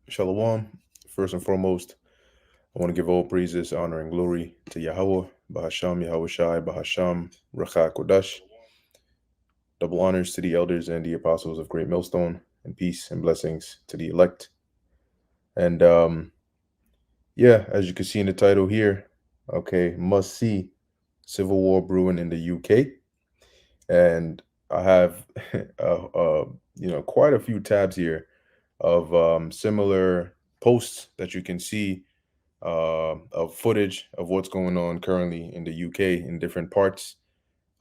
Shalom. First and foremost, I want to give all praises, honor, and glory to Yahweh, Bahasham, Yahweh Shai, Bahasham, Racha Kodash. Double honors to the elders and the apostles of Great Millstone, and peace and blessings to the elect. And yeah, as you can see in the title here, okay, must see civil war brewing in the UK. And I have, quite a few tabs here of similar posts that you can see of footage of what's going on currently in the UK in different parts.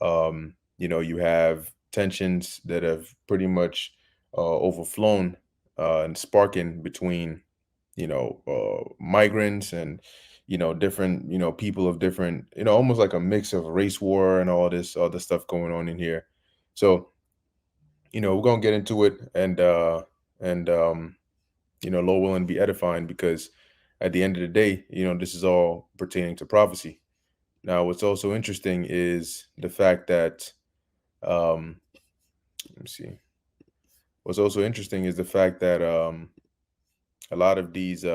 You have tensions that have pretty much overflown and sparking between, migrants and, different, people of different, almost like a mix of race war and all this other stuff going on in here. So, we're gonna get into it and Lord willing, be edifying because at the end of the day, this is all pertaining to prophecy. Now, what's also interesting is the fact that, um, let me see. What's also interesting is the fact that a lot of these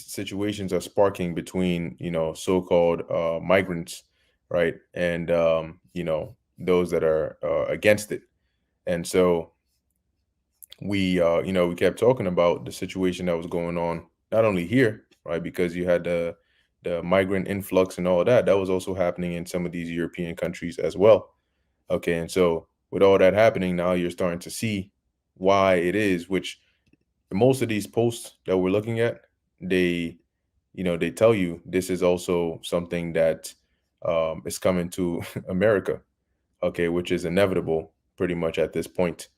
situations are sparking between, so-called migrants, right, and those that are against it, and so we kept talking about the situation that was going on not only here, right, because you had the migrant influx and all of that was also happening in some of these European countries as well. Okay, and so with all that happening, now you're starting to see why it is, which most of these posts that we're looking at, they they tell you this is also something that is coming to America, okay, which is inevitable pretty much at this point.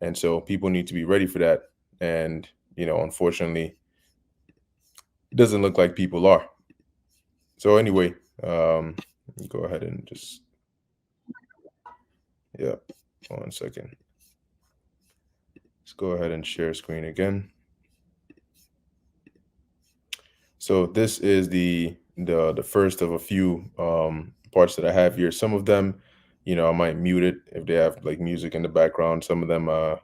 And so people need to be ready for that. And, unfortunately, it doesn't look like people are. So anyway, go ahead and just, yeah, 1 second. Let's go ahead and share screen again. So this is the first of a few parts that I have here. Some of them, I might mute it if they have like music in the background. Some of them, I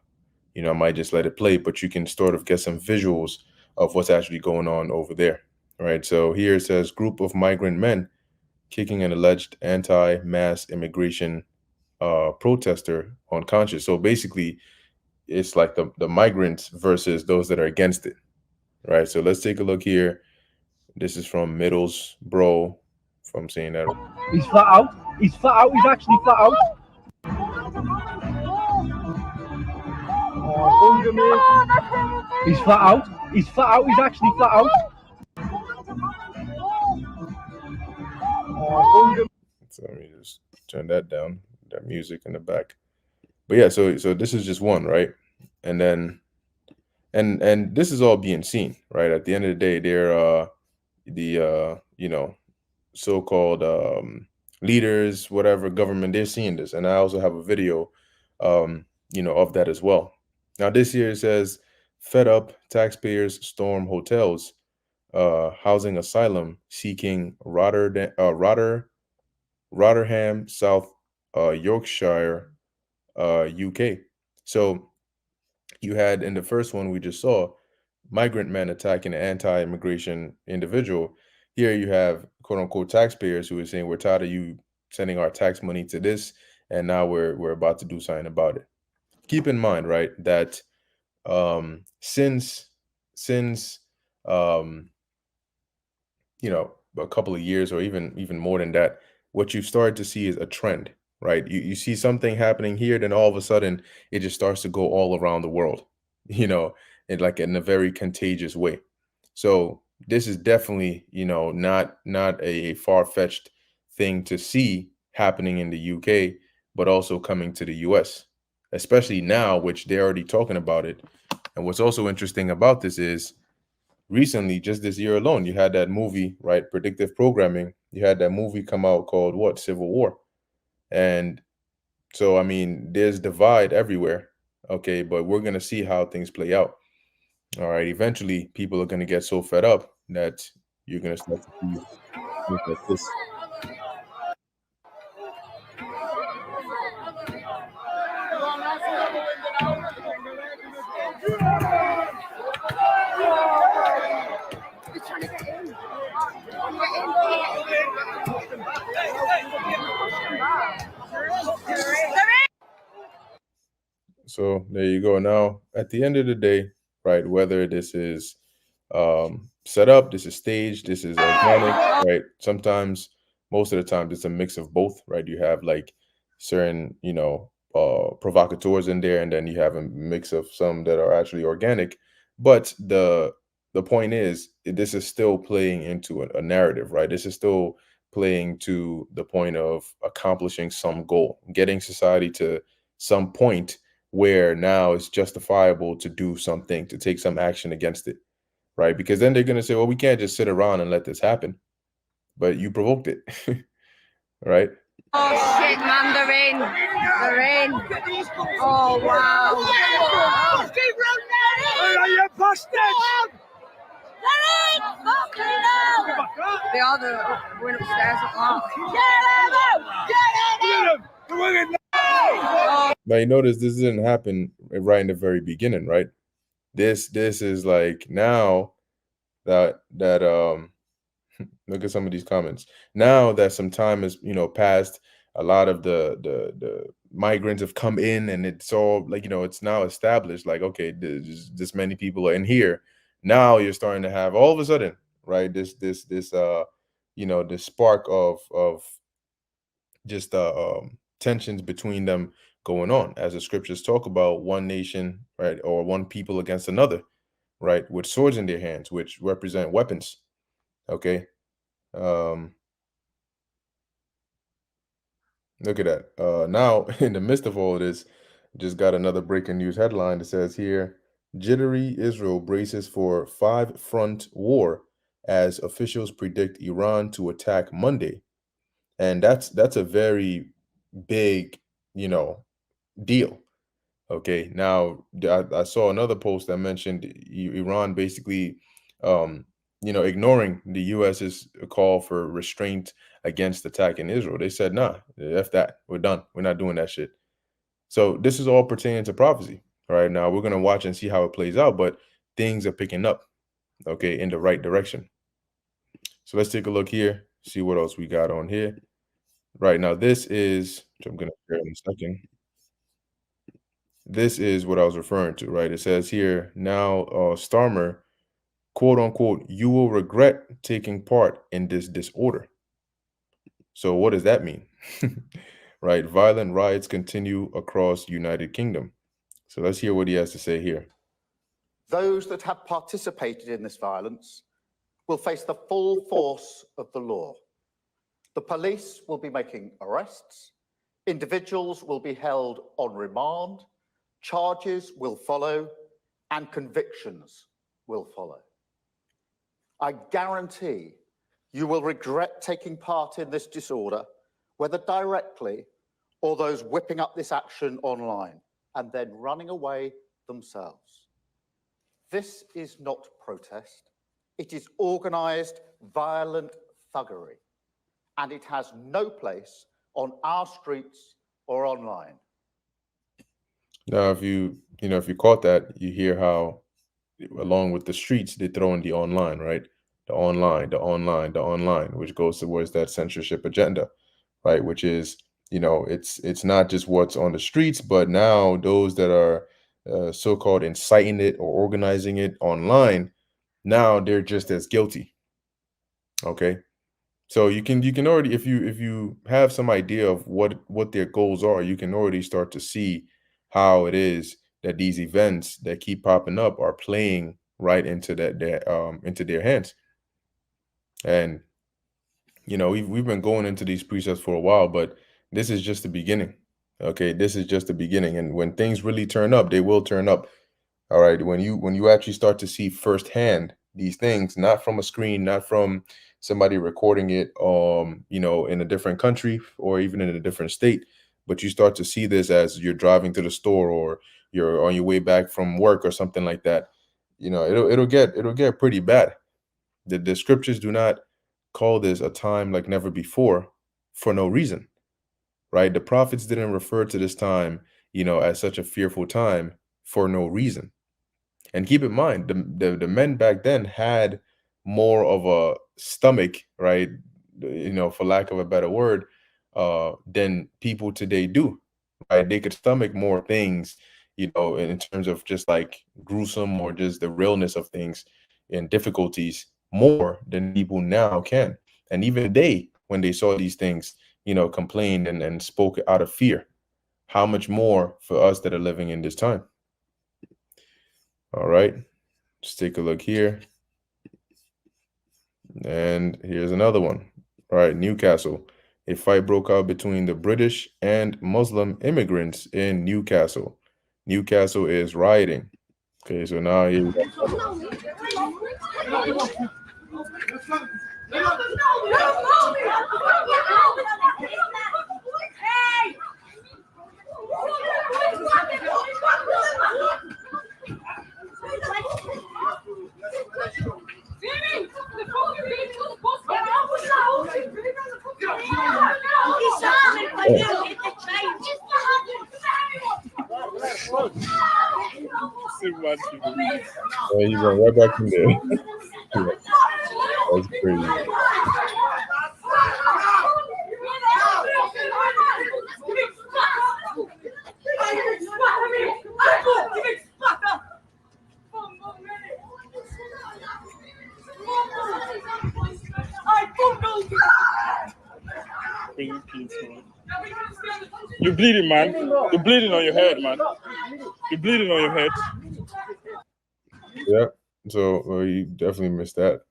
might just let it play, but you can sort of get some visuals of what's actually going on over there. All right. So here it says group of migrant men kicking an alleged anti-mass immigration protester unconscious. So basically, it's like the migrants versus those that are against it. Right. So let's take a look here. This is from Middlesbrough, if I'm saying that. He's flat out. He's flat out. He's actually flat out. Oh, hunger, mate. He's flat out. He's flat out. He's actually flat out. Oh, hunger. So let me just turn that down, that music in the back. But yeah, so this is just one, right? And then and this is all being seen, right? At the end of the day, they're the so-called leaders, whatever government, they're seeing this. And I also have a video of that as well. Now this here it says fed up taxpayers storm hotels, housing asylum seeking Rotherham, South Yorkshire, UK. So you had in the first one we just saw migrant men attacking an anti-immigration individual. Here you have quote unquote taxpayers who are saying we're tired of you sending our tax money to this, and now we're about to do something about it. Keep in mind, right, that since um, a couple of years or even more than that, what you start to see is a trend, right? You see something happening here, then all of a sudden it just starts to go all around the world, in like in a very contagious way. So this is definitely, not a far-fetched thing to see happening in the UK, but also coming to the US, especially now, which they're already talking about it. And what's also interesting about this is recently, just this year alone, you had that movie, right? Predictive programming. You had that movie come out called what? Civil War. And so, I mean, there's divide everywhere. Okay. But we're going to see how things play out. All right. Eventually, people are going to get so fed up that you're going to start to see things like this. So there you go. Now, at the end of the day, right, whether this is set up, this is staged, this is organic, right? Sometimes, most of the time, it's a mix of both, right? You have like certain, provocateurs in there, and then you have a mix of some that are actually organic. But the point is, this is still playing into a narrative, right? This is still playing to the point of accomplishing some goal, getting society to some point where now it's justifiable to do something, to take some action against it, right? Because then they're going to say, well, we can't just sit around and let this happen, but you provoked it, right? Oh shit, man, they're in. They're in. Oh wow. Where are you bastards? They are the went upstairs at last. Now you notice this didn't happen right in the very beginning, right? This is like now that look at some of these comments. Now that some time has, passed, a lot of the migrants have come in, and it's all like, it's now established, like, okay, this many people are in here. Now you're starting to have all of a sudden, right, this spark of just tensions between them going on, as the scriptures talk about one nation, right, or one people against another, right, with swords in their hands, which represent weapons. Okay. um Look at that. Now, in the midst of all of this, just got another breaking news headline that says here, jittery Israel braces for five-front war as officials predict Iran to attack Monday. And that's a very big, you know, deal. Okay. Now, I saw another post that mentioned Iran basically, um, ignoring the US's call for restraint against attacking Israel. They said, nah, F that. We're done. We're not doing that shit. So this is all pertaining to prophecy. All right. Now we're going to watch and see how it plays out, but things are picking up, okay, in the right direction. So let's take a look here, see what else we got on here. Right now, this is, which I'm going to share in a second. This is what I was referring to, right? It says here now, Starmer, quote unquote, you will regret taking part in this disorder. So what does that mean? Right? Violent riots continue across United Kingdom. So let's hear what he has to say here. Those that have participated in this violence will face the full force of the law. The police will be making arrests, individuals will be held on remand, charges will follow, and convictions will follow. I guarantee you will regret taking part in this disorder, whether directly or those whipping up this action online and then running away themselves. This is not protest. It is organised, violent thuggery, and it has no place on our streets or online. Now, if you caught that, you hear how, along with the streets, they throw in the online, right? The online, the online, the online, which goes towards that censorship agenda, right? Which is, it's not just what's on the streets, but now those that are so-called inciting it or organizing it online, now they're just as guilty. Okay. So you can already, if you have some idea of what their goals are, you can already start to see how it is that these events that keep popping up are playing right into into their hands. And we've been going into these precepts for a while, but this is just the beginning. Okay, this is just the beginning, and when things really turn up, they will turn up. All right, when you actually start to see firsthand these things, not from a screen, not from somebody recording it, in a different country or even in a different state, but you start to see this as you're driving to the store or you're on your way back from work or something like that. It'll get pretty bad. The scriptures do not call this a time like never before for no reason, right? The prophets didn't refer to this time, as such a fearful time for no reason. And keep in mind, the men back then had more of a stomach, right? For lack of a better word, than people today do, right? They could stomach more things in terms of just like gruesome or just the realness of things and difficulties more than people now can. And even they, when they saw these things, complained and spoke out of fear. How much more for us that are living in this time? All right, let's take a look here. And here's another one. All right, Newcastle. A fight broke out between the British and Muslim immigrants in Newcastle. Newcastle is rioting. Okay, so now here we go. Yeah, he went right back in there. That's crazy. You're bleeding, man. You're bleeding on your head, man. You're bleeding on your head. Yeah. So you definitely missed that.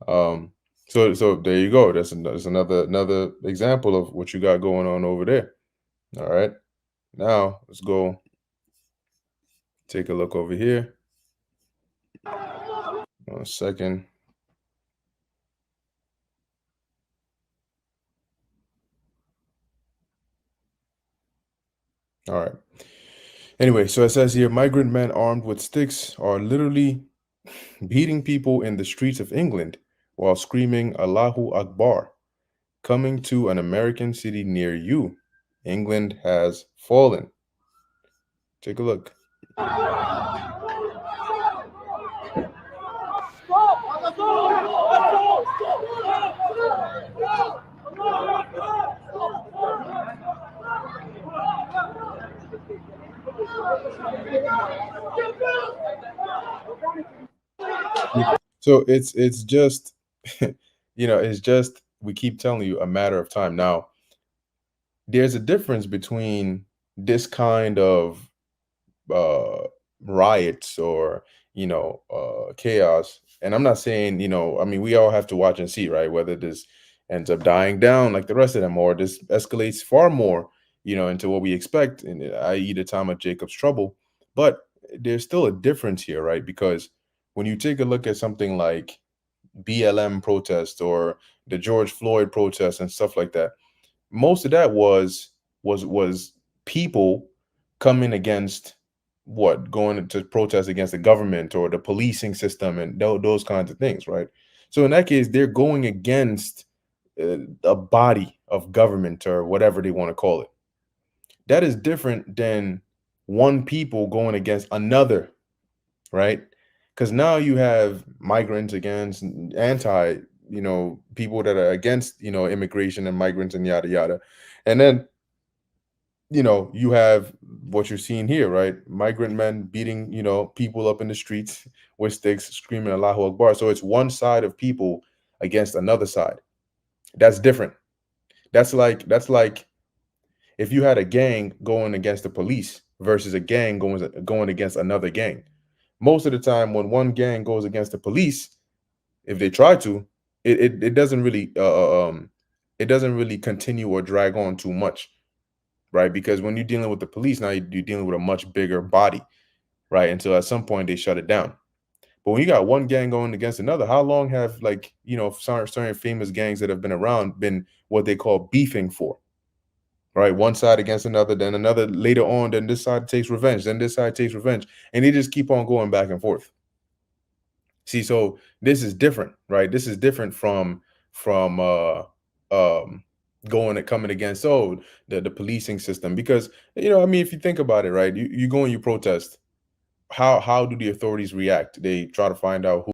So there you go. That's another example of what you got going on over there. All right. Now let's go take a look over here. 1 second. All right. Anyway, so it says here, migrant men armed with sticks are literally beating people in the streets of England while screaming Allahu Akbar, coming to an American city near you. England has fallen. Take a look. So it's just it's just, we keep telling you, a matter of time. Now, there's a difference between this kind of uh riots or chaos, and I'm not saying, I mean, we all have to watch and see, right, whether this ends up dying down like the rest of them, or this escalates far more into what we expect, and i.e. the time of Jacob's trouble. But there's still a difference here, right? Because when you take a look at something like BLM protest or the George Floyd protest and stuff like that, most of that was people coming against, what, going to protest against the government or the policing system and those kinds of things, right? So in that case, they're going against a body of government or whatever they want to call it. That is different than one people going against another, right? Because now you have migrants against anti, people that are against, immigration and migrants and yada yada. And then, you have what you're seeing here, right? Migrant men beating, people up in the streets with sticks, screaming Allahu Akbar. So it's one side of people against another side. That's different. That's like if you had a gang going against the police versus a gang going against another gang. Most of the time, when one gang goes against the police, if they try to, it doesn't really it doesn't really continue or drag on too much, right? Because when you're dealing with the police, now you're dealing with a much bigger body, right? Until at some point they shut it down. But when you got one gang going against another, how long have, like, certain famous gangs that have been around been what they call beefing for? Right, one side against another, then another later on, then this side takes revenge, then this side takes revenge, and they just keep on going back and forth. See, so this is different, right? This is different from going and coming against the policing system. Because I mean, if you think about it, right, you go and you protest, how do the authorities react? They try to find out